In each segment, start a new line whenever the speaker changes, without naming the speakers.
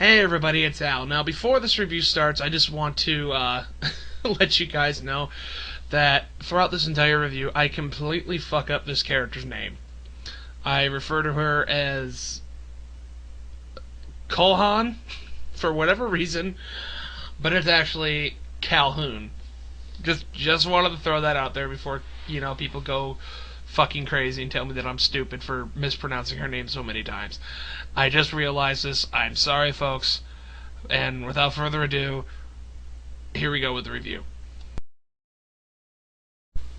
Hey everybody, it's Al. Now before this review starts, I just want to let you guys know that throughout this entire review, I completely fuck up this character's name. I refer to her as Colhan for whatever reason, but it's actually Calhoun. Just wanted to throw that out there before, people go fucking crazy and tell me that I'm stupid for mispronouncing her name so many times. I just realized this. I'm sorry, folks. And without further ado, here we go with the review.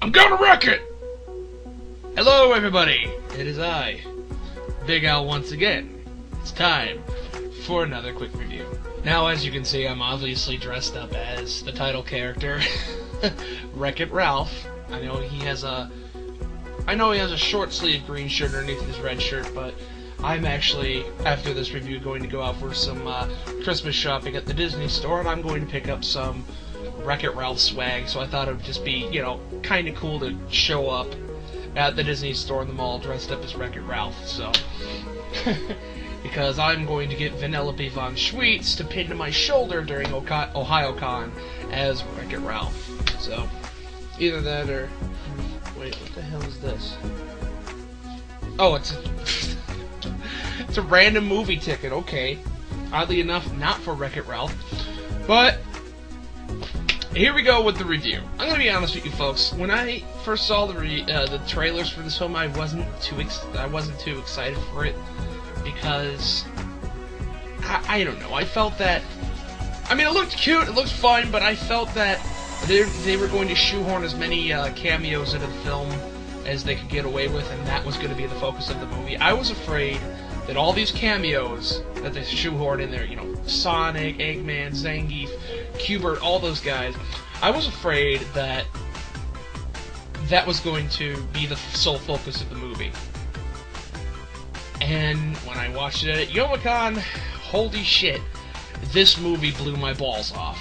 I'm gonna wreck it! Hello, everybody. It is I, BigAl, once again. It's time for another quick review. Now, as you can see, I'm obviously dressed up as the title character, Wreck-It Ralph. I know he has a short sleeve green shirt underneath his red shirt, but I'm actually, after this review, going to go out for some Christmas shopping at the Disney store, and I'm going to pick up some Wreck-It Ralph swag, so I thought it would just be, kind of cool to show up at the Disney store in the mall dressed up as Wreck-It Ralph, so... because I'm going to get Vanellope Von Schweetz to pin to my shoulder during OhioCon as Wreck-It Ralph. So, either that or... Wait, what the hell is this? Oh, it's a random movie ticket, okay. Oddly enough, not for Wreck-It Ralph. But, here we go with the review. I'm gonna be honest with you folks. When I first saw the trailers for this film, I wasn't too excited for it. Because, I don't know, I felt that, it looked cute, it looked fun, but I felt that they were going to shoehorn as many cameos into the film as they could get away with, and that was going to be the focus of the movie. I was afraid that all these cameos that they shoehorned in there, Sonic, Eggman, Zangief, Q*bert, all those guys, I was afraid that that was going to be the sole focus of the movie. And when I watched it at Youmacon, holy shit, this movie blew my balls off.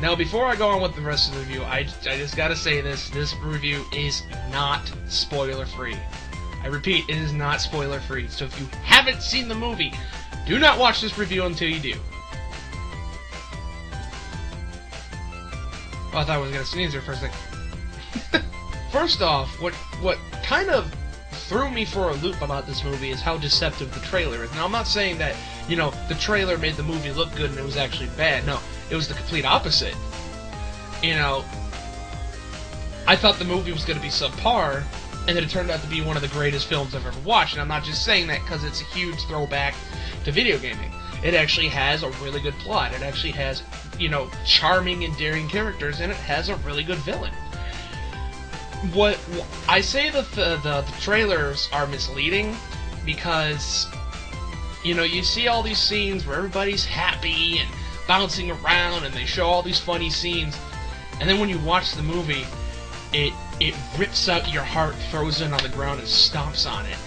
Now, before I go on with the rest of the review, I just gotta say this review is not spoiler-free. I repeat, it is not spoiler-free, so if you haven't seen the movie, do not watch this review until you do. Oh, I thought I was gonna sneeze there for a second. First off, what kind of threw me for a loop about this movie is how deceptive the trailer is. Now, I'm not saying that, the trailer made the movie look good and it was actually bad. No, it was the complete opposite. I thought the movie was going to be subpar, and then it turned out to be one of the greatest films I've ever watched. And I'm not just saying that because it's a huge throwback to video gaming. It actually has a really good plot. It actually has, charming, endearing characters, and it has a really good villain. What I say that the trailers are misleading because, you see all these scenes where everybody's happy and bouncing around and they show all these funny scenes, and then when you watch the movie, it rips out your heart, throws it on the ground, and stomps on it.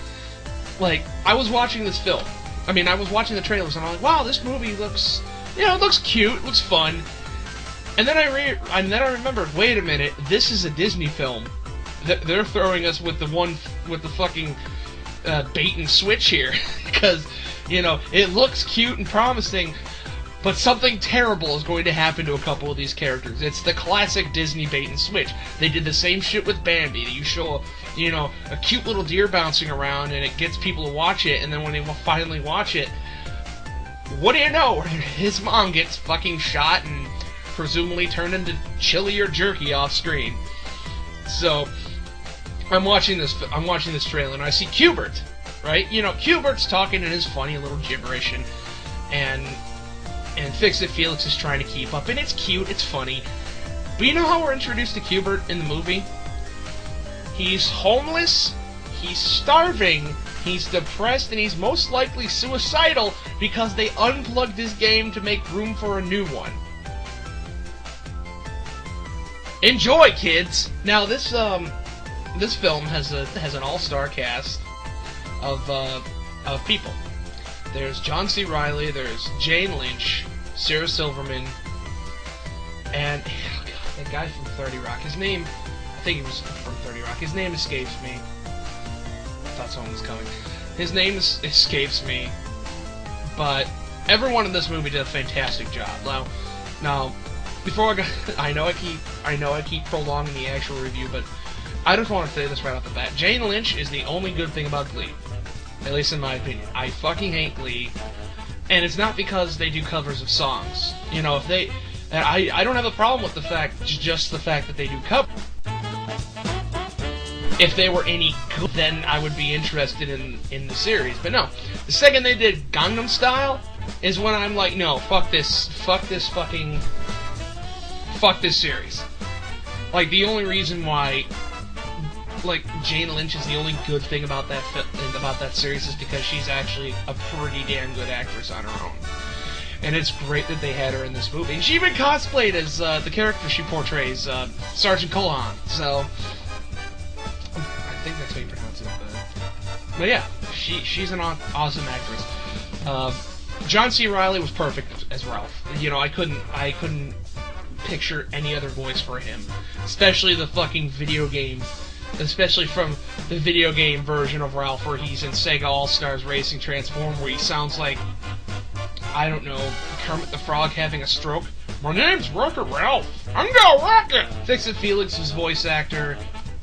Like, I was watching this film. I was watching the trailers and I'm like, wow, this movie looks, it looks cute, it looks fun. And then I remembered, wait a minute, this is a Disney film. They're throwing us with the fucking bait and switch here, because it looks cute and promising, but something terrible is going to happen to a couple of these characters. It's the classic Disney bait and switch. They did the same shit with Bambi. You show a cute little deer bouncing around, and it gets people to watch it, and then when they finally watch it, what do you know? His mom gets fucking shot and presumably turned into chili or jerky off screen. So I'm watching this trailer and I see Q*bert, right? Q*bert's talking in his funny little gibberish, and Fix-It Felix is trying to keep up, and it's cute, it's funny. But you know how we're introduced to Q*bert in the movie? He's homeless, he's starving, he's depressed, and he's most likely suicidal because they unplugged his game to make room for a new one. Enjoy, kids! Now, this film has an all-star cast of people. There's John C. Reilly, there's Jane Lynch, Sarah Silverman, and that guy from 30 Rock. His name, I think he was from 30 Rock. His name escapes me. I thought someone was coming. His name escapes me, but everyone in this movie did a fantastic job. Now, before I go, I know I keep prolonging the actual review, but I just want to say this right off the bat. Jane Lynch is the only good thing about Glee, at least in my opinion. I fucking hate Glee, and it's not because they do covers of songs. You know, if they, I don't have a problem with just the fact that they do covers. If they were any good, then I would be interested in the series. But no, the second they did Gangnam Style is when I'm like, no, fuck this series. Like, the only reason why, like, Jane Lynch is the only good thing about that series is because she's actually a pretty damn good actress on her own. And it's great that they had her in this movie. She even cosplayed as the character she portrays, Sergeant Cohan. So, I think that's how you pronounce it. But yeah, she's an awesome actress. John C. Reilly was perfect as Ralph. You know, I couldn't picture any other voice for him, especially the fucking video game, especially from the video game version of Ralph where he's in Sega All-Stars Racing Transform, where he sounds like, I don't know, Kermit the Frog having a stroke. My name's Wreck-It Ralph. I'm gonna wreck it. Fix-It Felix's voice actor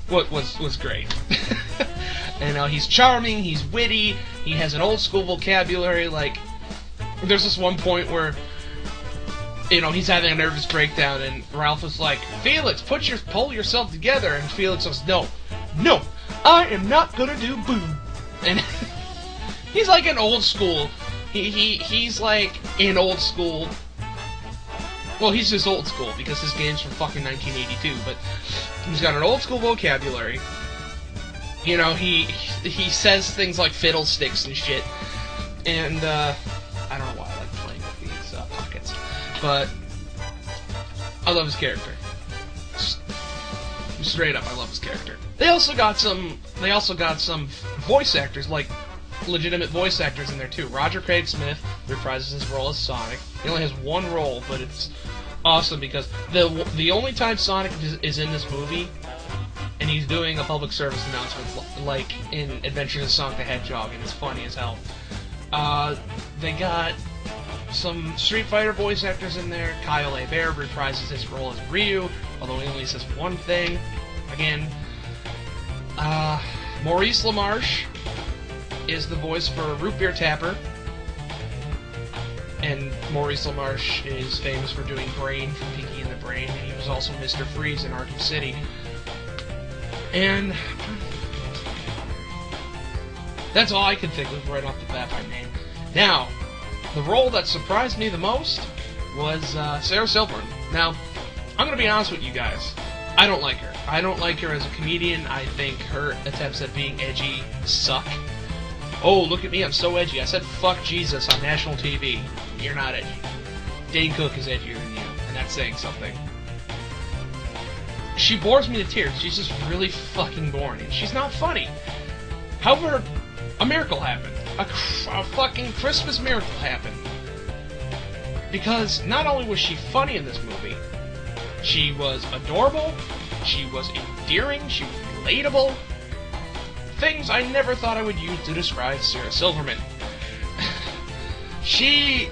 was great. And he's charming, he's witty, he has an old school vocabulary. Like, there's this one point where, you know, he's having a nervous breakdown, and Ralph is like, Felix, pull yourself together. And Felix says, no, I am not gonna do boo. And he's like an old school. He's like in old school. Well, he's just old school because his game's from fucking 1982. But he's got an old school vocabulary. You know, he says things like fiddlesticks and shit. And I don't know why I like playing with these pockets, but I love his character. Straight up, I love his character. They also got some voice actors, like legitimate voice actors in there too. Roger Craig Smith reprises his role as Sonic. He only has one role, but it's awesome because the only time Sonic is in this movie, and he's doing a public service announcement like in Adventures of Sonic the Hedgehog, and it's funny as hell. They got some Street Fighter voice actors in there. Kyle Hebert reprises his role as Ryu, although he only says one thing. Again, Maurice LaMarche is the voice for Root Beer Tapper. And Maurice LaMarche is famous for doing Brain from Pinky and the Brain, and he was also Mr. Freeze in Arkham City. And that's all I can think of right off the bat by name. Now, the role that surprised me the most was Sarah Silverman. Now, I'm going to be honest with you guys. I don't like her. I don't like her as a comedian. I think her attempts at being edgy suck. Oh, look at me, I'm so edgy. I said fuck Jesus on national TV. You're not edgy. Dane Cook is edgier than you, and that's saying something. She bores me to tears. She's just really fucking boring. She's not funny. However, a miracle happened. A fucking Christmas miracle happened. Because not only was she funny in this movie, she was adorable, she was endearing, she was relatable. Things I never thought I would use to describe Sarah Silverman. She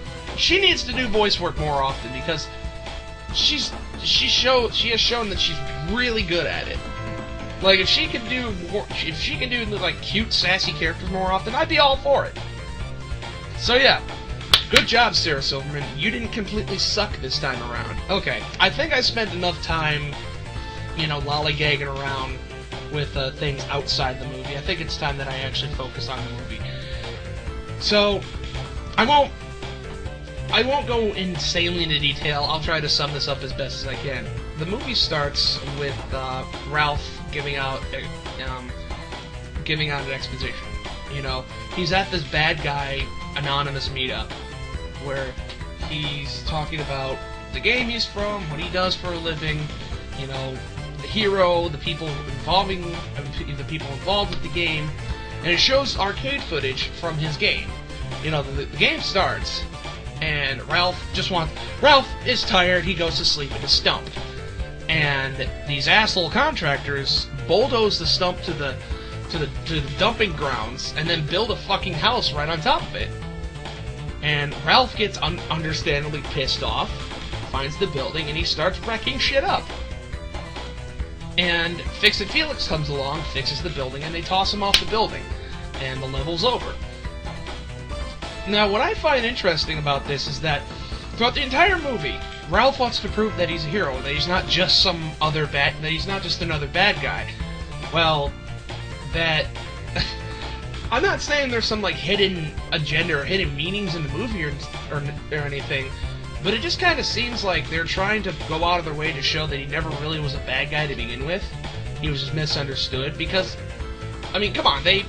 needs to do voice work more often because she has shown that she's really good at it. Like, if she could do like cute, sassy characters more often, I'd be all for it. So yeah, good job, Sarah Silverman. You didn't completely suck this time around. Okay, I think I spent enough time, lollygagging around with things outside the movie. I think it's time that I actually focus on the movie. So, I won't go insanely into detail. I'll try to sum this up as best as I can. The movie starts with Ralph giving out an exposition. He's at this bad guy anonymous meetup where he's talking about the game he's from, what he does for a living, the hero, the people involved with the game, and it shows arcade footage from his game. The game starts, and Ralph is tired. He goes to sleep in a stump, and these asshole contractors bulldoze the stump to the dumping grounds, and then build a fucking house right on top of it. And Ralph gets understandably pissed off, finds the building, and he starts wrecking shit up. And Fix-It Felix comes along, fixes the building, and they toss him off the building. And the level's over. Now, what I find interesting about this is that throughout the entire movie, Ralph wants to prove that he's a hero, that he's not just that he's not just another bad guy. Well, that I'm not saying there's some like hidden agenda or hidden meanings in the movie or anything, but it just kind of seems like they're trying to go out of their way to show that he never really was a bad guy to begin with. He was just misunderstood because, I mean, come on, they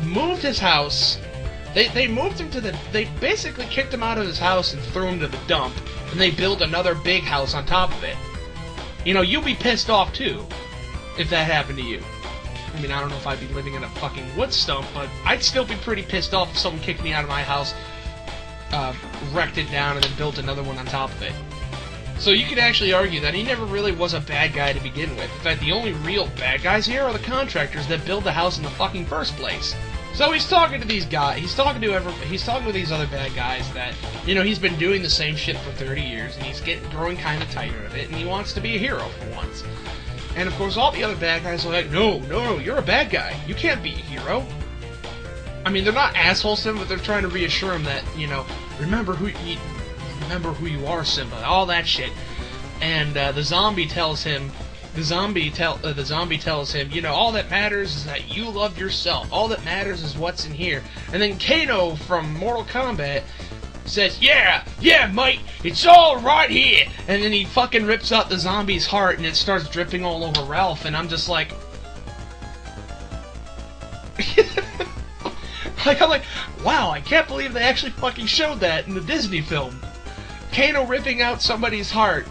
moved his house. They moved him to they basically kicked him out of his house and threw him to the dump, and they built another big house on top of it. You know, you'd be pissed off too if that happened to you. I mean, I don't know if I'd be living in a fucking wood stump, but I'd still be pretty pissed off if someone kicked me out of my house, wrecked it down, and then built another one on top of it. So you could actually argue that he never really was a bad guy to begin with. In fact, the only real bad guys here are the contractors that build the house in the fucking first place. So he's talking to these guys, he's talking to these other bad guys that, you know, he's been doing the same shit for 30 years, and he's growing kind of tired of it, and he wants to be a hero for once. And of course, all the other bad guys are like, no, you're a bad guy. You can't be a hero. I mean, they're not assholes to him, but they're trying to reassure him that, you know, remember who you are, Simba. All that shit. And the zombie tells him, you know, all that matters is that you love yourself. All that matters is what's in here. And then Kano from Mortal Kombat says, yeah, mate, it's all right here. And then he fucking rips out the zombie's heart, and it starts dripping all over Ralph, and I'm just like... I'm like, wow, I can't believe they actually fucking showed that in the Disney film. Kano ripping out somebody's heart,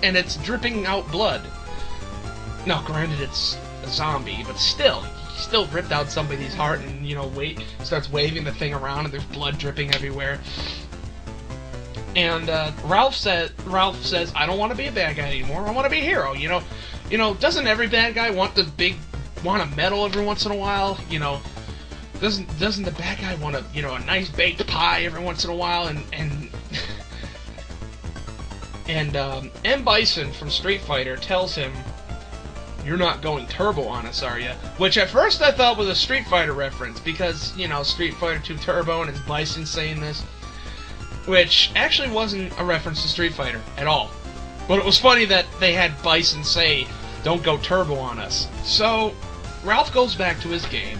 and it's dripping out blood. Now, granted, it's a zombie, but still, he still ripped out somebody's heart, and, you know, starts waving the thing around, and there's blood dripping everywhere. And Ralph says, I don't want to be a bad guy anymore. I want to be a hero. You know, doesn't every bad guy want a medal every once in a while? You know, doesn't the bad guy want a nice baked pie every once in a while? And M. Bison from Street Fighter tells him, "You're not going turbo on us, are you?" Which at first I thought was a Street Fighter reference because, you know, Street Fighter 2 Turbo, and it's Bison saying this. Which actually wasn't a reference to Street Fighter at all. But it was funny that they had Bison say, "Don't go turbo on us." So, Ralph goes back to his game,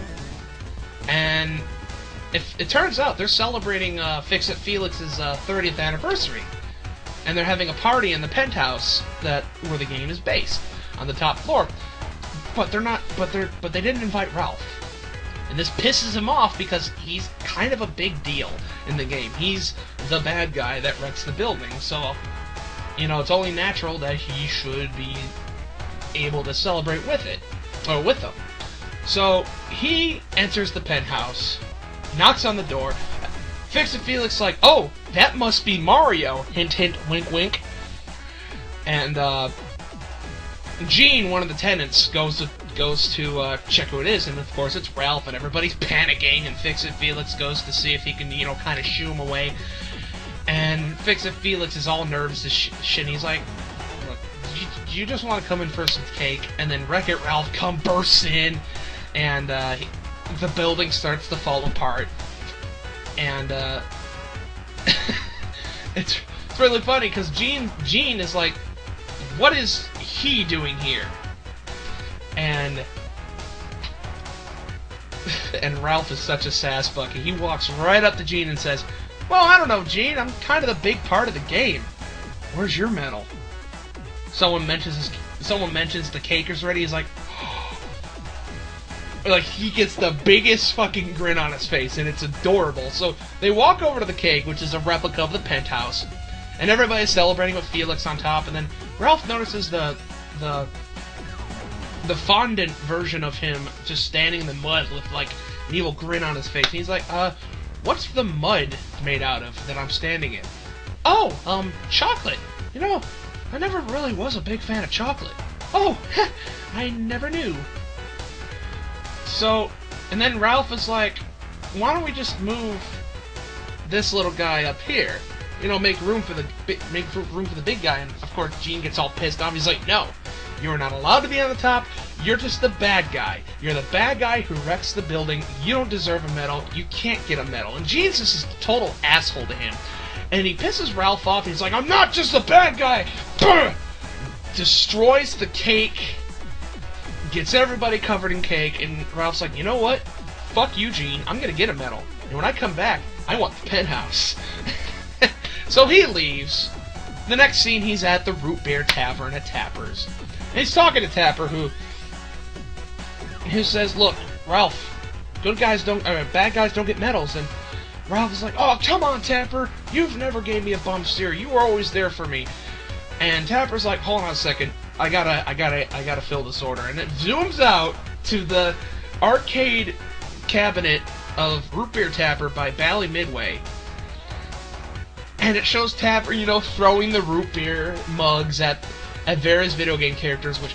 and it turns out they're celebrating Fix-It Felix's 30th anniversary. And they're having a party in the penthouse where the game is based, on the top floor. But they didn't invite Ralph. And this pisses him off because he's kind of a big deal in the game. He's the bad guy that wrecks the building, so, you know, it's only natural that he should be able to celebrate with them. So, he enters the penthouse, knocks on the door. Fix-It Felix like, "Oh, that must be Mario," hint hint, wink wink. And Gene, one of the tenants, goes to check who it is, and of course it's Ralph, and everybody's panicking, and Fix-It Felix goes to see if he can, you know, kind of shoo him away. And Fix-It Felix is all nervous as shit, and he's like, "Look, you just want to come in for some cake?" And then Wreck-It Ralph bursts in, and the building starts to fall apart. And it's really funny because Gene is like, "What is he doing here?" And Ralph is such a sass bucket. He walks right up to Gene and says, "Well, I don't know, Gene. I'm kind of the big part of the game. Where's your medal?" Someone mentions the cake is ready. He's like, like, he gets the biggest fucking grin on his face, and it's adorable. So they walk over to the cake, which is a replica of the penthouse, and everybody's celebrating with Felix on top. And then Ralph notices the fondant version of him just standing in the mud with, like, an evil grin on his face. And he's like, "What's the mud made out of that I'm standing in?" "Oh, chocolate. You know, I never really was a big fan of chocolate." "Oh, I never knew." So, and then Ralph is like, "Why don't we just move this little guy up here. You know, make room for the big guy." And of course, Gene gets all pissed off. He's like, "No, you are not allowed to be on the top. You're just the bad guy. You're the bad guy who wrecks the building. You don't deserve a medal. You can't get a medal." And Gene's just a total asshole to him. And he pisses Ralph off. He's like, "I'm not just a bad guy." Destroys the cake. Gets everybody covered in cake. And Ralph's like, "You know what? Fuck you, Gene. I'm going to get a medal. And when I come back, I want the penthouse." So he leaves. The next scene, he's at the Root Beer Tavern at Tapper's. And he's talking to Tapper, who says, "Look, Ralph, bad guys don't get medals." And Ralph is like, "Oh, come on, Tapper. You've never gave me a bum steer. You were always there for me." And Tapper's like, "Hold on a second. I gotta fill this order." And it zooms out to the arcade cabinet of Root Beer Tapper by Bally Midway. And it shows Tapper, throwing the root beer mugs at various video game characters, which,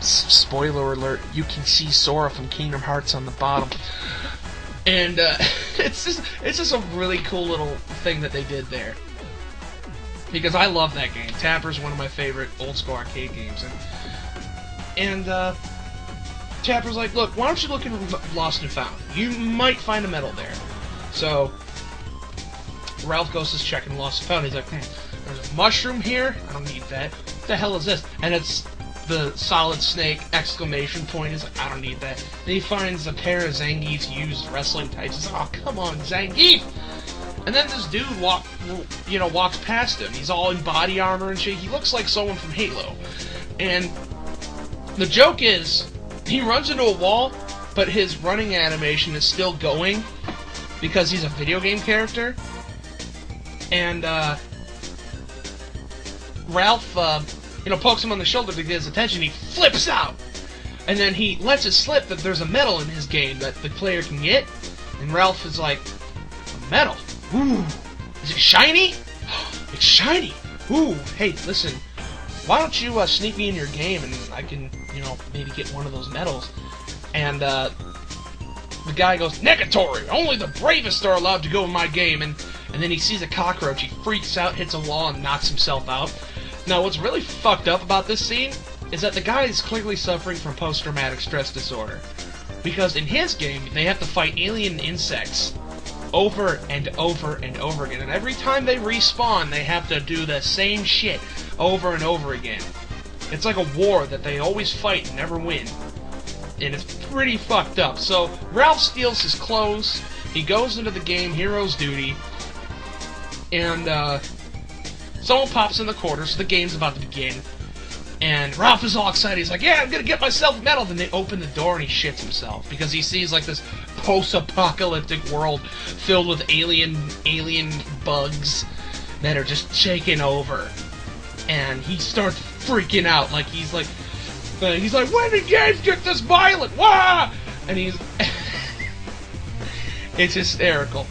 spoiler alert, you can see Sora from Kingdom Hearts on the bottom. And it's just a really cool little thing that they did there. Because I love that game. Tapper's one of my favorite old school arcade games. And Tapper's like, "Look, why don't you look in Lost and Found? You might find a medal there." So Ralph goes to check in Lost and Found. He's like, "There's a mushroom here. I don't need that. What the hell is this?" And it's the Solid Snake exclamation point. He's like, "I don't need that." Then he finds a pair of Zangief's used wrestling tights. He's like, "Oh, come on, Zangief!" And then this dude walks past him. He's all in body armor and shit. He looks like someone from Halo. And the joke is, he runs into a wall, but his running animation is still going because he's a video game character. And Ralph, pokes him on the shoulder to get his attention. He flips out, and then he lets it slip that there's a medal in his game that the player can get. And Ralph is like, "A medal? Ooh, is it shiny? It's shiny. Ooh, hey, listen, why don't you sneak me in your game and I can, maybe get one of those medals?" And the guy goes, "Negatory! Only the bravest are allowed to go in my game." And then he sees a cockroach. He freaks out, hits a wall, and knocks himself out. Now, what's really fucked up about this scene is that the guy is clearly suffering from post-traumatic stress disorder. Because in his game, they have to fight alien insects over and over and over again. And every time they respawn, they have to do the same shit over and over again. It's like a war that they always fight and never win. And it's pretty fucked up. So, Ralph steals his clothes. He goes into the game Hero's Duty. And someone pops in the corner, so the game's about to begin. And Ralph is all excited. He's like, "Yeah, I'm gonna get myself a medal." Then they open the door and he shits himself because he sees like this post-apocalyptic world filled with alien bugs that are just taking over. And he starts freaking out. Like he's like, "When did games get this violent? Wah!" And it's hysterical.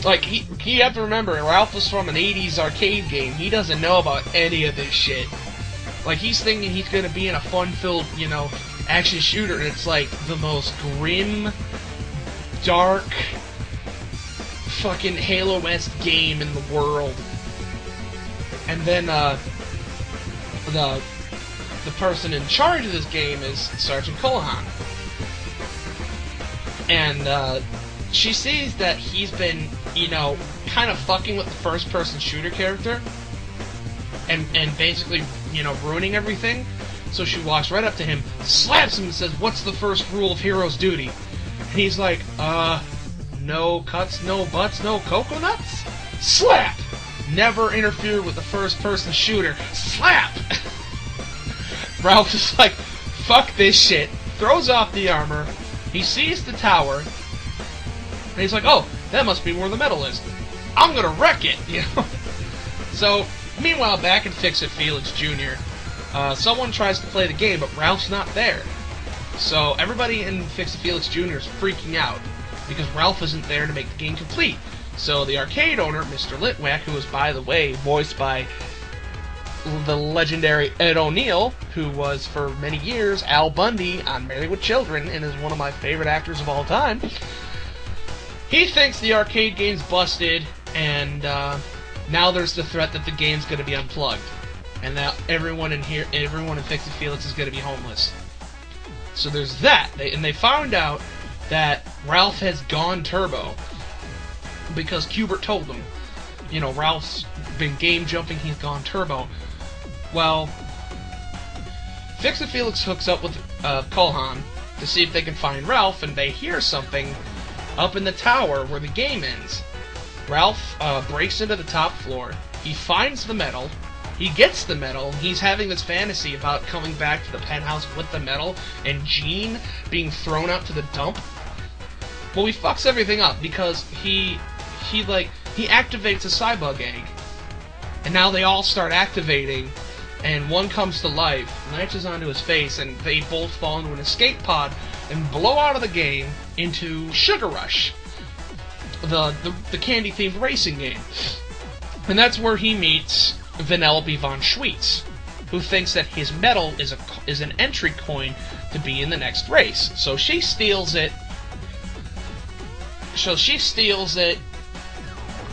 Like, you have to remember, Ralph was from an 80s arcade game. He doesn't know about any of this shit. Like, he's thinking he's gonna be in a fun-filled, action shooter, and it's like the most grim, dark, fucking Halo-esque game in the world. And then, the person in charge of this game is Sergeant Collahan. And, she sees that he's been, kind of fucking with the first-person shooter character and basically, ruining everything. So she walks right up to him, slaps him, and says, "What's the first rule of Hero's Duty?" And he's like, no cuts, no butts, no coconuts? Slap! Never interfere with the first-person shooter. Slap! Ralph is like, fuck this shit. Throws off the armor. He sees the tower. And he's like, "Oh, that must be where the medal is. I'm gonna wreck it," So, meanwhile, back in Fix-It Felix Jr., someone tries to play the game, but Ralph's not there. So, everybody in Fix-It Felix Jr. is freaking out, because Ralph isn't there to make the game complete. So, the arcade owner, Mr. Litwack, who was, by the way, voiced by the legendary Ed O'Neill, who was, for many years, Al Bundy on Married with Children, and is one of my favorite actors of all time, he thinks the arcade game's busted, and now there's the threat that the game's going to be unplugged, and that everyone in Fix It Felix is going to be homeless. So there's that, they found out that Ralph has gone turbo because Q*bert told them, Ralph's been game jumping, he's gone turbo. Well, Fix It Felix hooks up with Kulhan to see if they can find Ralph, and they hear something up in the tower where the game ends. Ralph breaks into the top floor, he finds the medal, he gets the medal, he's having this fantasy about coming back to the penthouse with the medal, and Gene being thrown out to the dump. Well, he fucks everything up, because he activates a Cybug egg, and now they all start activating, and one comes to life, latches onto his face, and they both fall into an escape pod and blow out of the game into Sugar Rush, the candy-themed racing game. And that's where he meets Vanellope von Schweetz, who thinks that his medal is an entry coin to be in the next race. So she steals it.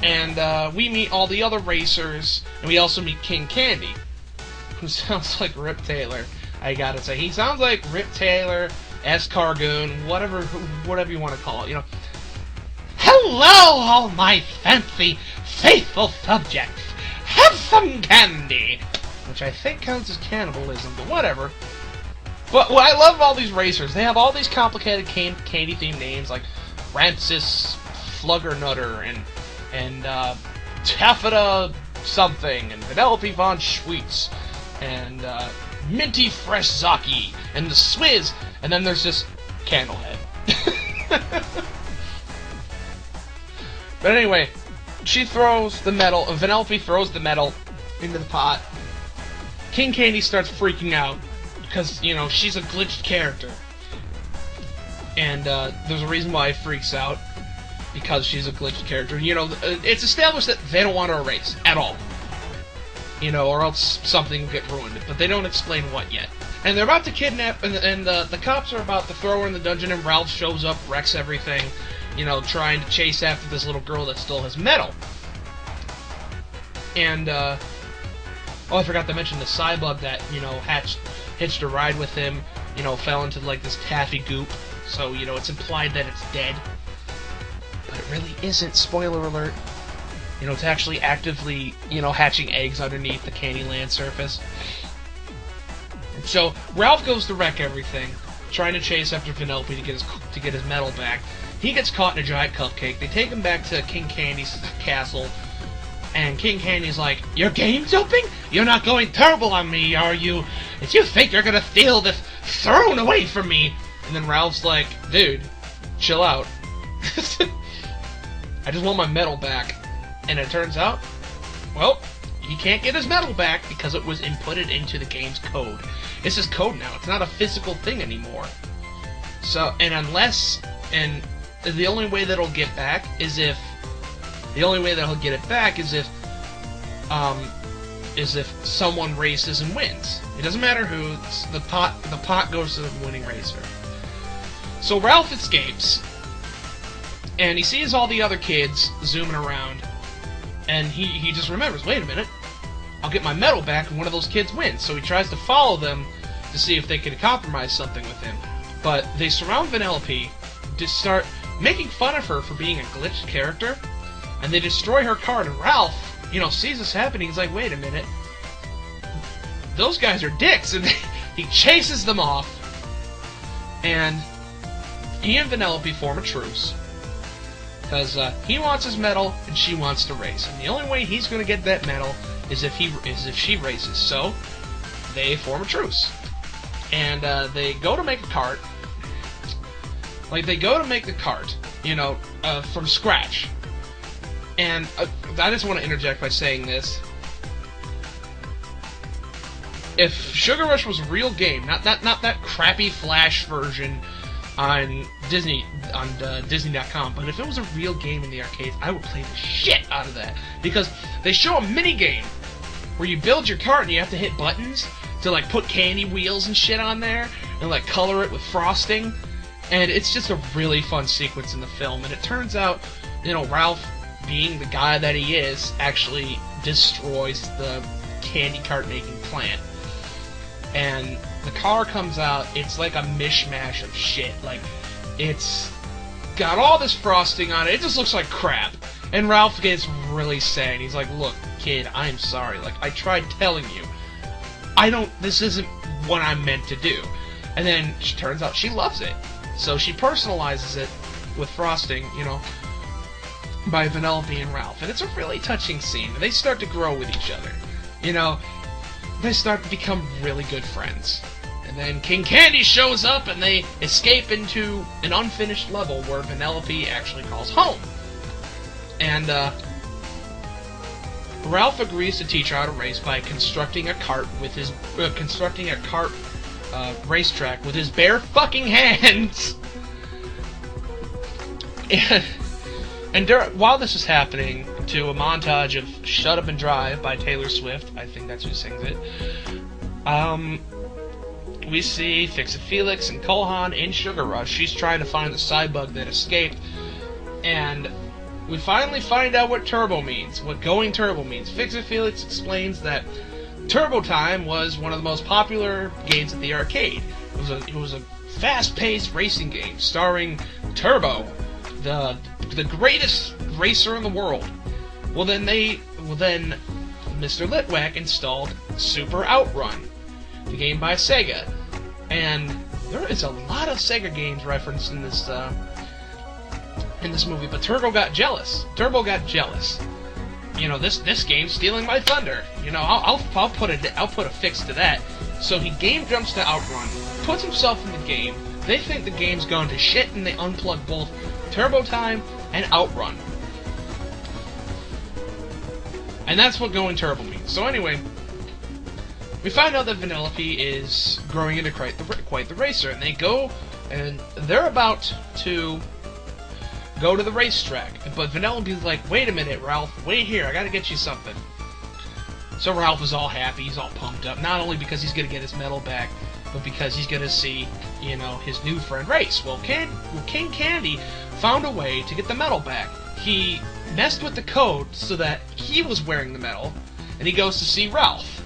And we meet all the other racers, and we also meet King Candy, who sounds like Rip Taylor. I gotta say, he sounds like Rip Taylor, Escargoon, whatever you want to call it. Hello, all my fancy, faithful subjects. Have some candy, which I think counts as cannibalism, but whatever. But I love all these racers. They have all these complicated candy-themed names like Ramses Fluggernutter and Taffeta something, and Vanellope von Schweetz, and Minty Fresh Zaki, and the Swizz, and then there's just Candlehead. But anyway, she throws the medal, Vanellope throws the medal into the pot. King Candy starts freaking out, because, she's a glitched character. And there's a reason why he freaks out, because she's a glitched character. It's established that they don't want her erased at all. Or else something will get ruined. But they don't explain what yet. And they're about to kidnap, and the cops are about to throw her in the dungeon, and Ralph shows up, wrecks everything, trying to chase after this little girl that stole his medal. And, I forgot to mention the Cybug that, hitched a ride with him, fell into, this taffy goop. So, it's implied that it's dead. But it really isn't, spoiler alert. It's actually actively, hatching eggs underneath the Candyland surface. So, Ralph goes to wreck everything, trying to chase after Vanellope to get his medal back. He gets caught in a giant cupcake. They take him back to King Candy's castle, and King Candy's like, "Your game's open? You're not going turbo on me, are you? If you think you're gonna steal this throne away from me." And then Ralph's like, "Dude, chill out. I just want my medal back." And it turns out, well, he can't get his medal back because it was inputted into the game's code. It's just code now. It's not a physical thing anymore. So, and the only way that he'll get it back is if someone races and wins. It doesn't matter who. The pot goes to the winning racer. So Ralph escapes, and he sees all the other kids zooming around, and he just remembers, wait a minute, I'll get my medal back and one of those kids wins. So he tries to follow them to see if they can compromise something with him. But they surround Vanellope to start making fun of her for being a glitched character, and they destroy her card, and Ralph, sees this happening. He's like, wait a minute, those guys are dicks, and he chases them off, and he and Vanellope form a truce, because he wants his medal, and she wants to race, and the only way he's going to get that medal is if she races, so they form a truce, and they go to make a cart. They go to make the cart, from scratch. And I just want to interject by saying this. If Sugar Rush was a real game, not that crappy Flash version on Disney.com, but if it was a real game in the arcades, I would play the shit out of that. Because they show a mini-game where you build your cart and you have to hit buttons to, put candy wheels and shit on there, and, color it with frosting. And it's just a really fun sequence in the film. And it turns out, Ralph being the guy that he is, actually destroys the candy cart making plant. And the car comes out, it's like a mishmash of shit. Like, it's got all this frosting on it, it just looks like crap. And Ralph gets really sad. He's like, look, kid, I'm sorry. Like, I tried telling you. This isn't what I'm meant to do. And then it turns out she loves it. So she personalizes it with frosting, by Vanellope and Ralph. And it's a really touching scene. They start to grow with each other. They start to become really good friends. And then King Candy shows up and they escape into an unfinished level where Vanellope actually calls home. And Ralph agrees to teach her how to race by constructing a cart with his racetrack with his bare fucking hands. And while this is happening, to a montage of "Shut Up and Drive" by Taylor Swift, I think that's who sings it. We see Fix-It Felix and Kohan in Sugar Rush. She's trying to find the Cybug that escaped, and we finally find out what turbo means, what going turbo means. Fix-It Felix explains that Turbo Time was one of the most popular games at the arcade. It was a fast-paced racing game starring Turbo, the greatest racer in the world. Well, then Mr. Litwack installed Super Outrun, the game by Sega, and there is a lot of Sega games referenced in this movie. But Turbo got jealous. This game's stealing my thunder. I'll put a fix to that. So he game jumps to Outrun, puts himself in the game. They think the game's gone to shit, and they unplug both Turbo Time and Outrun. And that's what going turbo means. So anyway, we find out that Vanellope is growing into quite the racer, and they're about to go to the racetrack. But Vanellope's like, wait a minute, Ralph, wait here, I gotta get you something. So Ralph is all happy, he's all pumped up, not only because he's gonna get his medal back, but because he's gonna see, his new friend race. Well, King Candy found a way to get the medal back. He messed with the code so that he was wearing the medal, and he goes to see Ralph.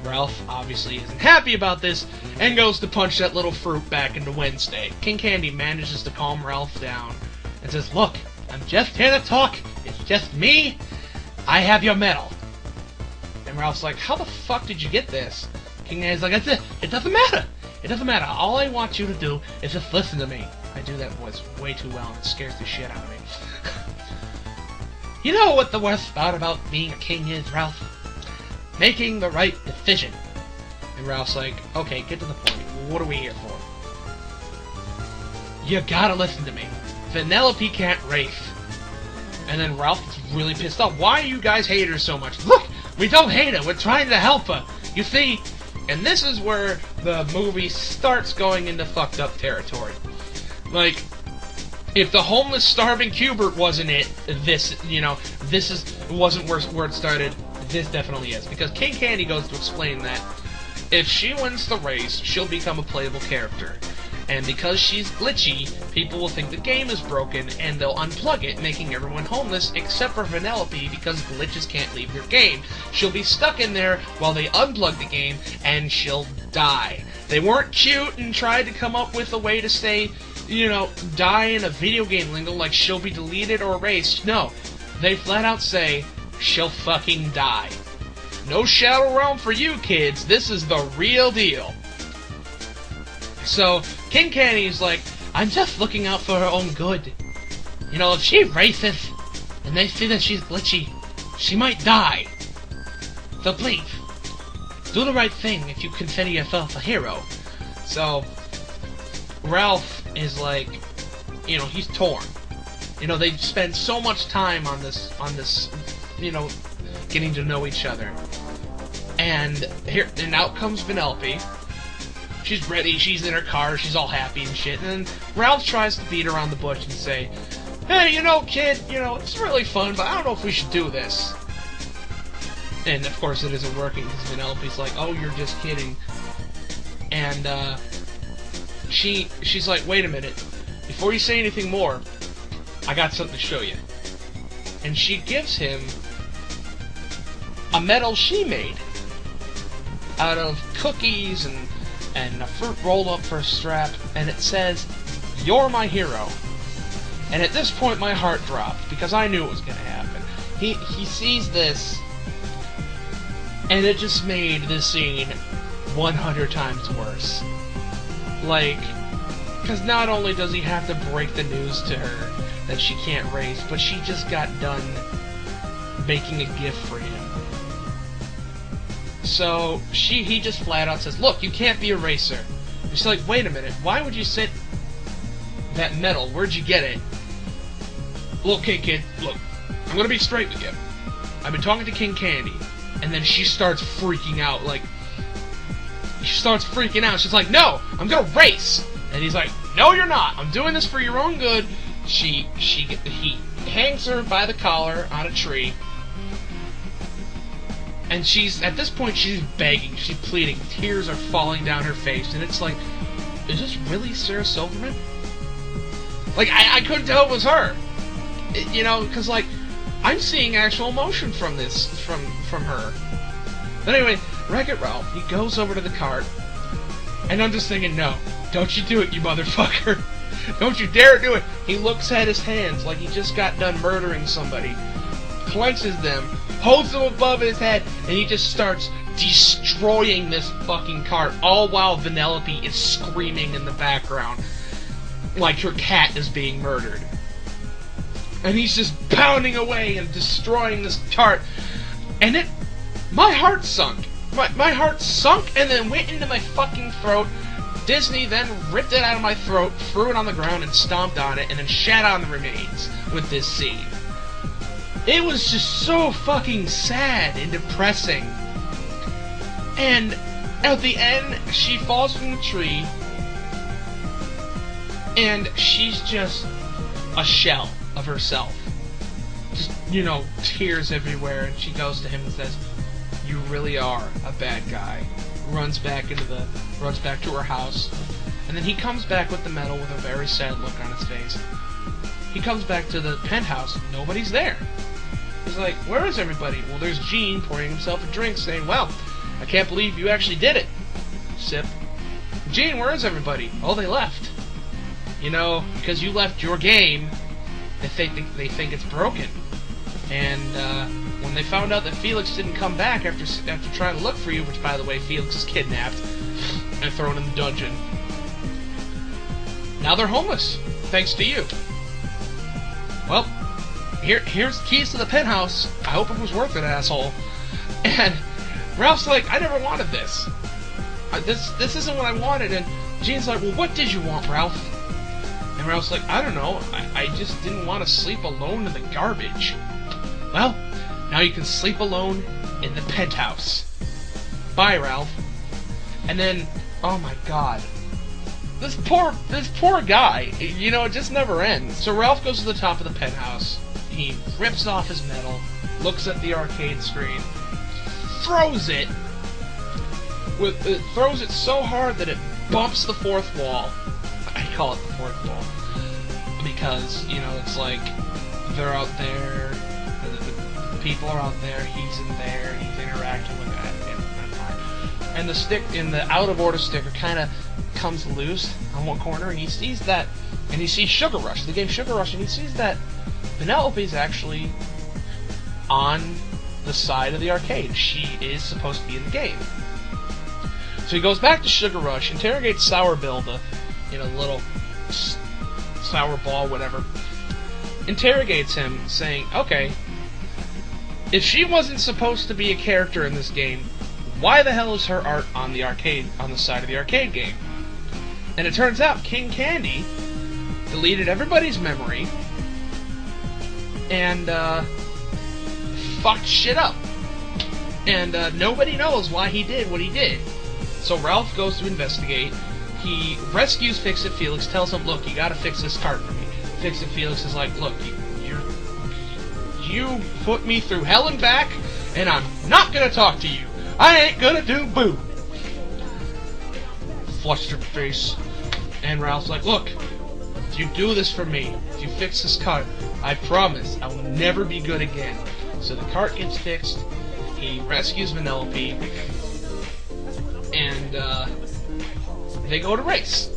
Ralph obviously isn't happy about this, and goes to punch that little fruit back into Wednesday. King Candy manages to calm Ralph down, and says, look, I'm just here to talk, it's just me, I have your medal. And Ralph's like, how the fuck did you get this? King Candy's like, it doesn't matter, all I want you to do is just listen to me. I do that voice way too well, and it scares the shit out of me. You know what the worst part about being a king is, Ralph? Making the right decision. And Ralph's like, okay, get to the point. What are we here for? You gotta listen to me. Vanellope can't race. And then Ralph is really pissed off. Why do you guys hate her so much? Look, we don't hate her. We're trying to help her. You see? And this is where the movie starts going into fucked up territory. Like, if the homeless, starving Hubert wasn't it, wasn't where it started. This definitely is, because King Candy goes to explain that if she wins the race, she'll become a playable character, and because she's glitchy, people will think the game is broken, and they'll unplug it, making everyone homeless except for Vanellope, because glitches can't leave your game. She'll be stuck in there while they unplug the game, and she'll die. They weren't cute and tried to come up with a way to say, die in a video game lingo like she'll be deleted or erased. No, they flat out say, she'll fucking die. No Shadow Realm for you kids, this is the real deal. So, King Candy's like, I'm just looking out for her own good. If she races, and they see that she's glitchy, she might die. So please, do the right thing if you consider yourself a hero. So, Ralph is like, he's torn. They spend so much time on this, getting to know each other. And out comes Vanellope. She's ready, she's in her car, she's all happy and shit. And then Ralph tries to beat around the bush and say, hey, kid, it's really fun, but I don't know if we should do this. And of course it isn't working, because Vanellope's like, oh, you're just kidding. And, she's like, wait a minute, before you say anything more, I got something to show you. and she gives him a medal she made out of cookies and a fruit rolled up for a strap, and it says, "You're my hero." And at this point my heart dropped, because I knew it was going to happen. He sees this, and it just made this scene 100 times worse. Like, because not only does he have to break the news to her that she can't race, but she just got done making a gift for him. So he just flat out says, "Look, you can't be a racer." And she's like, "Wait a minute, why would you sit that medal? Where'd you get it?" "Look, okay, kid, look, I'm gonna be straight with you. I've been talking to King Candy." And then she starts freaking out, She's like, "No, I'm gonna race." And he's like, "No, you're not. I'm doing this for your own good." He hangs her by the collar on a tree. And at this point, she's begging, she's pleading, tears are falling down her face, and it's like, is this really Sarah Silverman? Like, I couldn't tell it was her. Because, like, I'm seeing actual emotion from her. But anyway, Wreck-It Ralph, he goes over to the cart, and I'm just thinking, no, don't you do it, you motherfucker. Don't you dare do it. He looks at his hands like he just got done murdering somebody, clenches them, holds them above his head, and he just starts destroying this fucking cart, all while Vanellope is screaming in the background like her cat is being murdered. And he's just pounding away and destroying this cart, and my heart sunk. My heart sunk and then went into my fucking throat. Disney then ripped it out of my throat, threw it on the ground, and stomped on it, and then shat on the remains with this scene. It was just so fucking sad and depressing. And at the end, she falls from the tree, and she's just a shell of herself. Just, tears everywhere, and she goes to him and says, "You really are a bad guy." Runs back to her house, and then he comes back with the medal with a very sad look on his face. He comes back to the penthouse, nobody's there. He's like, "Where is everybody?" "Well, there's Gene pouring himself a drink, saying, 'Well, I can't believe you actually did it.'" Sip. "Gene, where is everybody?" "Oh, they left. Because you left your game, they think it's broken. And when they found out that Felix didn't come back after trying to look for you," which, by the way, Felix is kidnapped and thrown in the dungeon, "now they're homeless, thanks to you. Well, here's the keys to the penthouse. I hope it was worth it, asshole." And Ralph's like, "I never wanted this. This isn't what I wanted." And Gene's like, "Well, what did you want, Ralph?" And Ralph's like, "I don't know. I just didn't want to sleep alone in the garbage." "Well, now you can sleep alone in the penthouse. Bye, Ralph." And then, oh my god, this poor guy, it just never ends. So Ralph goes to the top of the penthouse, he rips off his medal, looks at the arcade screen, throws it so hard that it bumps the fourth wall. I call it the fourth wall, because, it's like, they're out there, the people are out there, he's in there, he's interacting with that, and the stick, in the out of order sticker, kind of comes loose on one corner, and he sees that, and he sees Sugar Rush, the game Sugar Rush, and he sees that Vanellope's actually on the side of the arcade. She is supposed to be in the game. So he goes back to Sugar Rush, interrogates Sour Bill, the little sour ball, whatever. Interrogates him, saying, "Okay, if she wasn't supposed to be a character in this game, why the hell is her art on the side of the arcade game?" And it turns out King Candy deleted everybody's memory and fucked shit up. And nobody knows why he did what he did. So Ralph goes to investigate. He rescues Fix-It Felix, tells him, "Look, you gotta fix this cart for me." Fix-It Felix is like, "Look, you put me through hell and back, and I'm not gonna talk to you. I ain't gonna do boo." Flustered face. And Ralph's like, "Look, if you do this for me, if you fix this cart, I promise I will never be good again. So the cart gets fixed, he rescues Vanellope, and they go to race.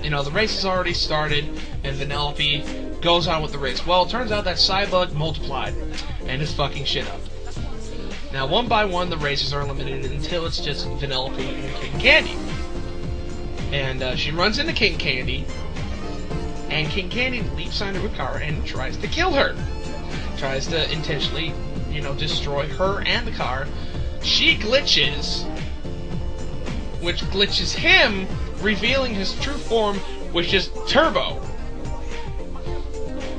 You know, the race has already started, and Vanellope goes on with the race. Well, it turns out that Cybug multiplied, and is fucking shit up. Now, one by one, the races are eliminated until it's just Vanellope and King Candy. And she runs into King Candy, and King Candy leaps onto her car and tries to kill her. Tries to intentionally, you know, destroy her and the car. She glitches, which glitches him, revealing his true form, which is Turbo.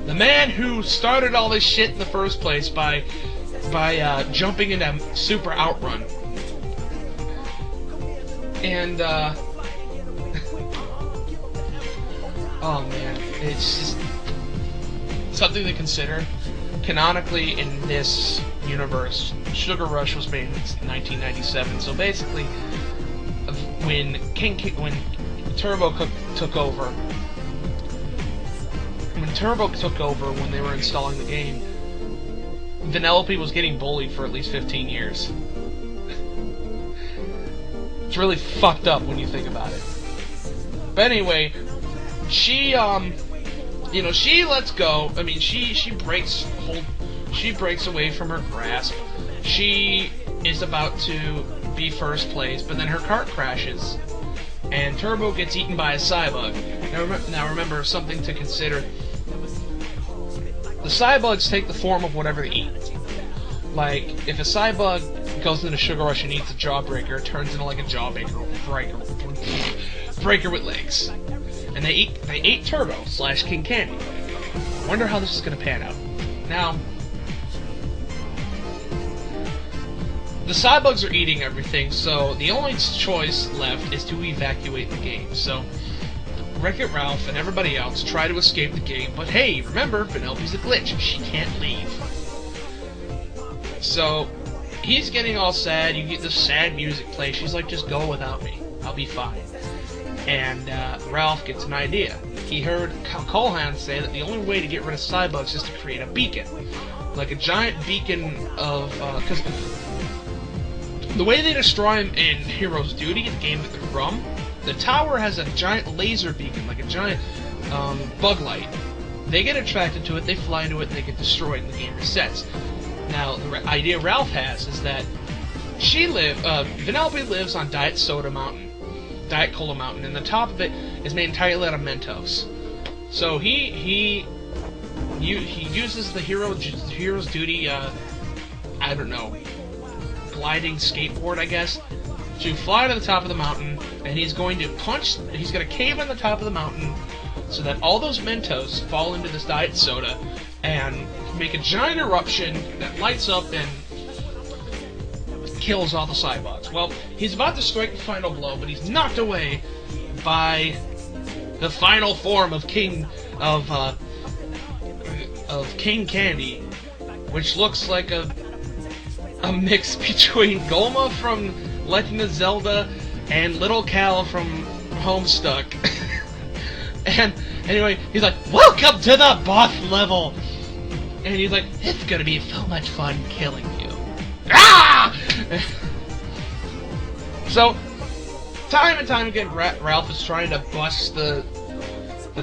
The man who started all this shit in the first place by jumping into Super Outrun. And, oh man, it's just something to consider. Canonically, in this universe, Sugar Rush was made in 1997, so basically, when Turbo took over, when they were installing the game, Vanellope was getting bullied for at least 15 years. It's really fucked up when you think about it. But anyway, she she lets go. I mean, she breaks away from her grasp. She is about to be first place, but then her cart crashes, and Turbo gets eaten by a Cybug. Now remember something to consider. The Cybugs take the form of whatever they eat. Like, if a Cybug goes into Sugar Rush and eats a Jawbreaker, it turns into like a breaker with legs. And they ate Turbo / King Candy. Wonder how this is gonna pan out. Now, the Cybugs are eating everything, so the only choice left is to evacuate the game. So, Wreck-It Ralph and everybody else try to escape the game, but hey, remember, Vanellope's a glitch. She can't leave. So, he's getting all sad. You get this sad music play. She's like, just go without me. I'll be fine. And Ralph gets an idea. He heard Colhan say that the only way to get rid of Cybugs is to create a beacon. Like a giant beacon of... because the way they destroy him in Hero's Duty, the game that they're from, the tower has a giant laser beacon, like a giant bug light. They get attracted to it, they fly into it, and they get destroyed, and the game resets. Now, the idea Ralph has is that Vanellope lives on Diet Cola Mountain, and the top of it is made entirely out of Mentos. So he uses the Hero's Duty, I don't know, gliding skateboard, I guess, to fly to the top of the mountain, and he's going to cave on the top of the mountain so that all those Mentos fall into this diet soda and make a giant eruption that lights up and kills all the Cybugs. Well, he's about to strike the final blow, but he's knocked away by the final form of King Candy, which looks like a mix between Golma from Legend of Zelda and Little Cal from Homestuck. And anyway, he's like, "Welcome to the boss level!" And he's like, "It's gonna be so much fun killing you." Ah! So, time and time again, Ralph is trying to bust the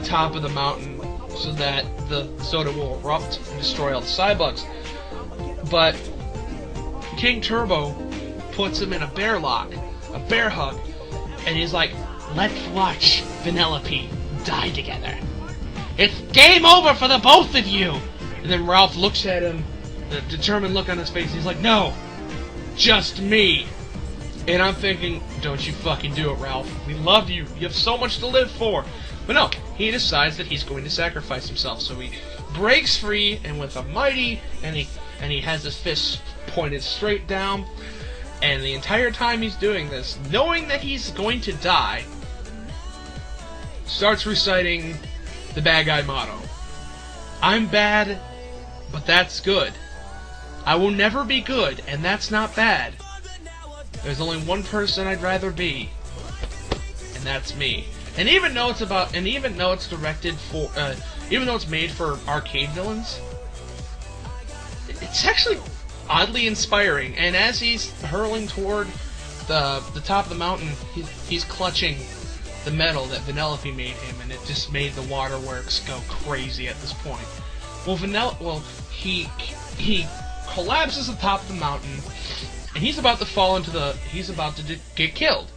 top of the mountain so that the soda will erupt and destroy all the Cybugs. But King Turbo puts him in a bear lock, a bear hug, and he's like, "Let's watch Vanellope die together. It's game over for the both of you!" And then Ralph looks at him, the determined look on his face, and he's like, "No, just me." And I'm thinking, don't you fucking do it, Ralph. We love you. You have so much to live for. But no, he decides that he's going to sacrifice himself. So he breaks free, and with a mighty, and he has his fists pointed straight down. And the entire time he's doing this, knowing that he's going to die, starts reciting the bad guy motto. "I'm bad, but that's good. I will never be good, and that's not bad. There's only one person I'd rather be, and that's me." And even though it's directed for, even though it's made for arcade villains, it's actually oddly inspiring. And as he's hurling toward the top of the mountain, he's clutching the medal that Vanellope made him, and it just made the waterworks go crazy at this point. He collapses at the top of the mountain, and he's about to get killed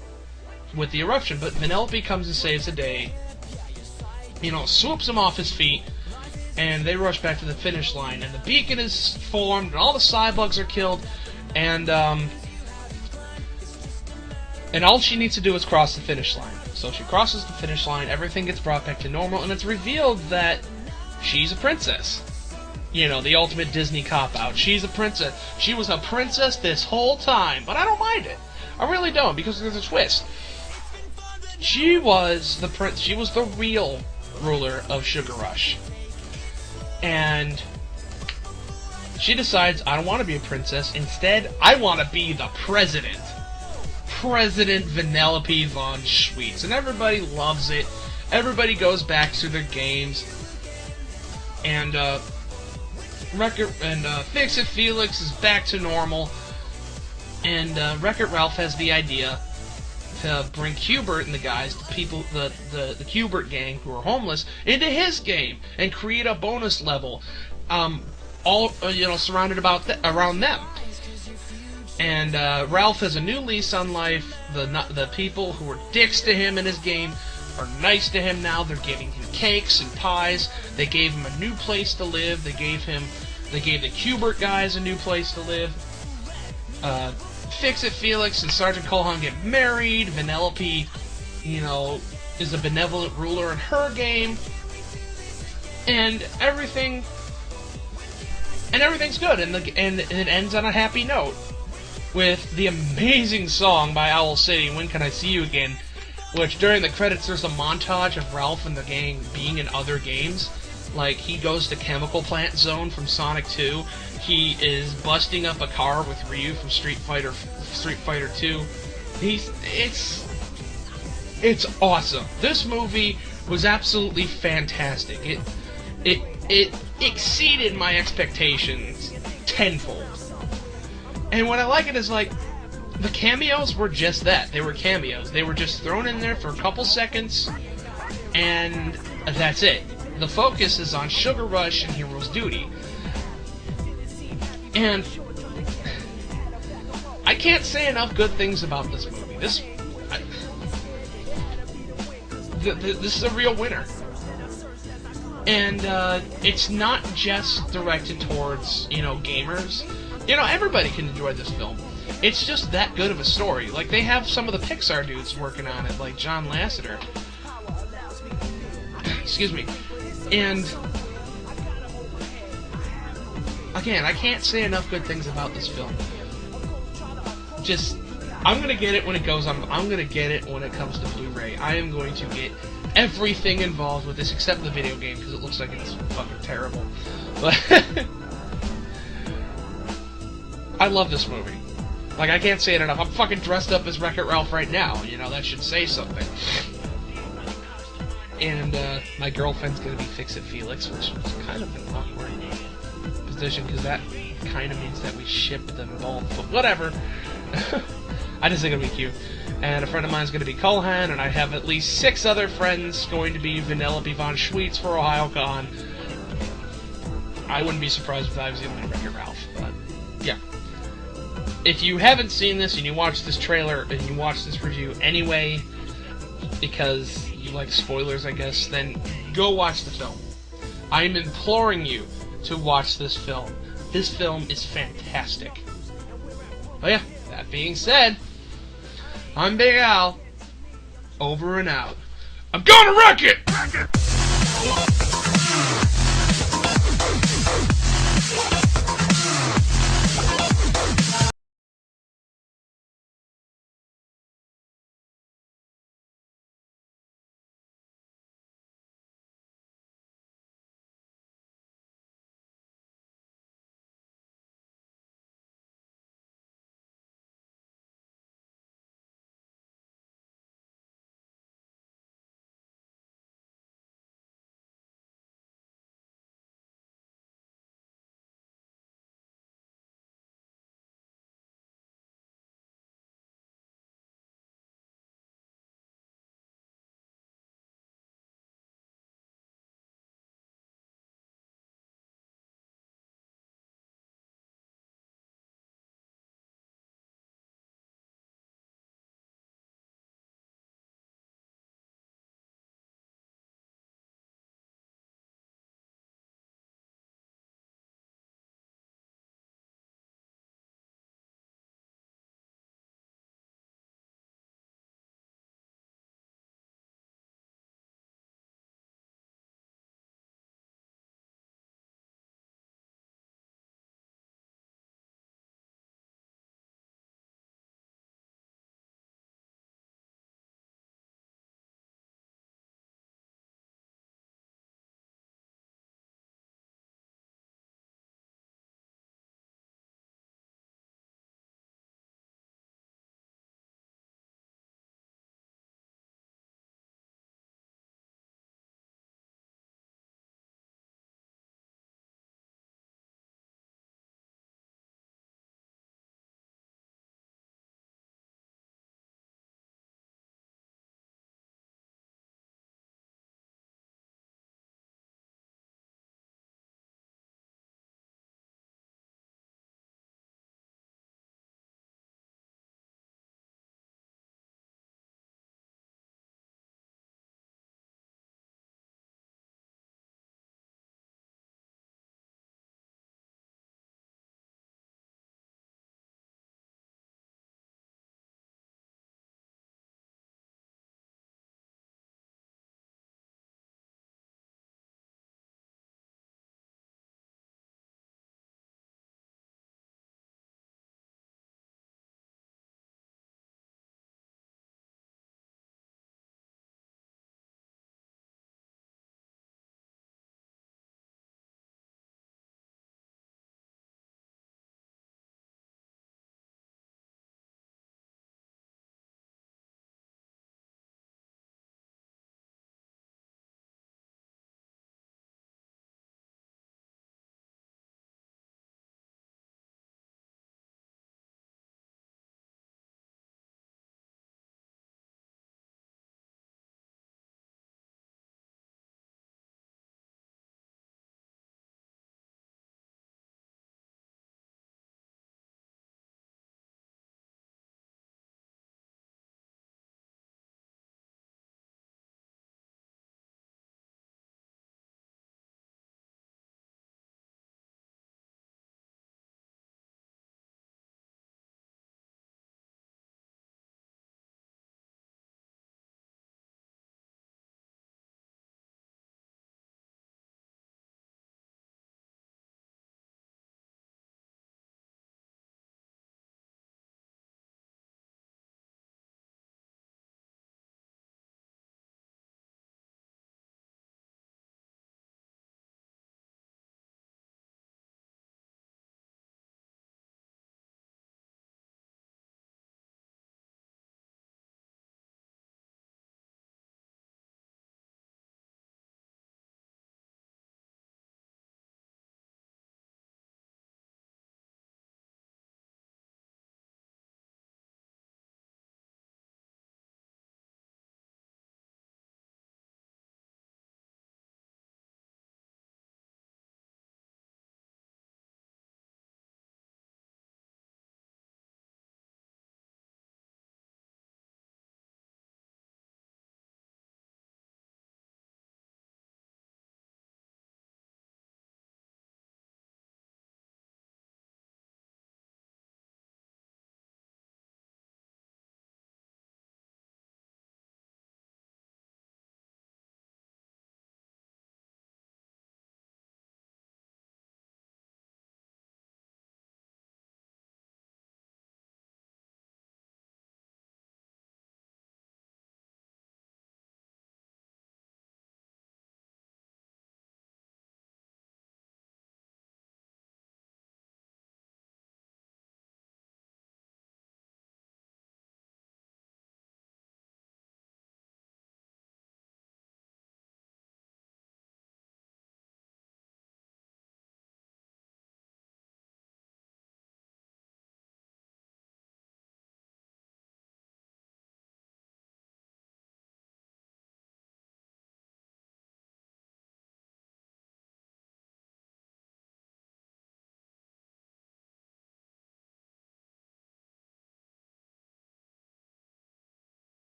with the eruption. But Vanellope comes and saves the day. Swoops him off his feet, and they rush back to the finish line. And the beacon is formed, and all the cybugs are killed, and all she needs to do is cross the finish line. So she crosses the finish line, everything gets brought back to normal, and it's revealed that she's a princess. The ultimate Disney cop-out. She's a princess. She was a princess this whole time, but I don't mind it. I really don't, because there's a twist. She was the real ruler of Sugar Rush. And she decides, I don't want to be a princess. Instead, I want to be the president. President Vanellope von Schweetz. And everybody loves it. Everybody goes back to their games. And Fix-It Felix is back to normal. And Wreck-It Ralph has the idea to bring Q*bert and the guys, the Q*bert gang who are homeless, into his game and create a bonus level, surrounded around them. And Ralph has a new lease on life. The people who were dicks to him in his game are nice to him now. They're giving him cakes and pies. They gave him a new place to live. They gave the Q*bert guys a new place to live. Fix-It Felix and Sergeant Cohan get married. Vanellope, is a benevolent ruler in her game, and everything's good. And it ends on a happy note with the amazing song by Owl City, "When Can I See You Again?" Which during the credits there's a montage of Ralph and the gang being in other games. Like, he goes to Chemical Plant Zone from Sonic 2. He is busting up a car with Ryu from Street Fighter 2. It's awesome. This movie was absolutely fantastic. It exceeded my expectations tenfold. And what I like it is, like, the cameos were just that. They were cameos. They were just thrown in there for a couple seconds, and that's it. The focus is on Sugar Rush and Hero's Duty. And I can't say enough good things about this movie. This is a real winner. And it's not just directed towards, gamers. Everybody can enjoy this film. It's just that good of a story. Like, they have some of the Pixar dudes working on it, like John Lasseter. Excuse me. And again, I can't say enough good things about this film. I'm gonna get it when it goes on. I'm gonna get it when it comes to Blu-ray. I am going to get everything involved with this except the video game, because it looks like it's fucking terrible. But I love this movie. Like, I can't say it enough. I'm fucking dressed up as Wreck-It Ralph right now. That should say something. And my girlfriend's gonna be Fix-It Felix, which is kind of an awkward position, because that kind of means that we ship them both. But whatever. I just think it'll be cute. And a friend of mine's gonna be Cohan, and I have at least 6 other friends going to be Vanellope von Schweetz for OhioCon. I wouldn't be surprised if I was the only Wreck-It Ralph, but yeah. If you haven't seen this and you watch this trailer and you watch this review anyway, because you like spoilers, I guess, then go watch the film. I am imploring you to watch this film. This film is fantastic. Oh yeah, that being said, I'm Big Al. Over and out. I'm gonna wreck it!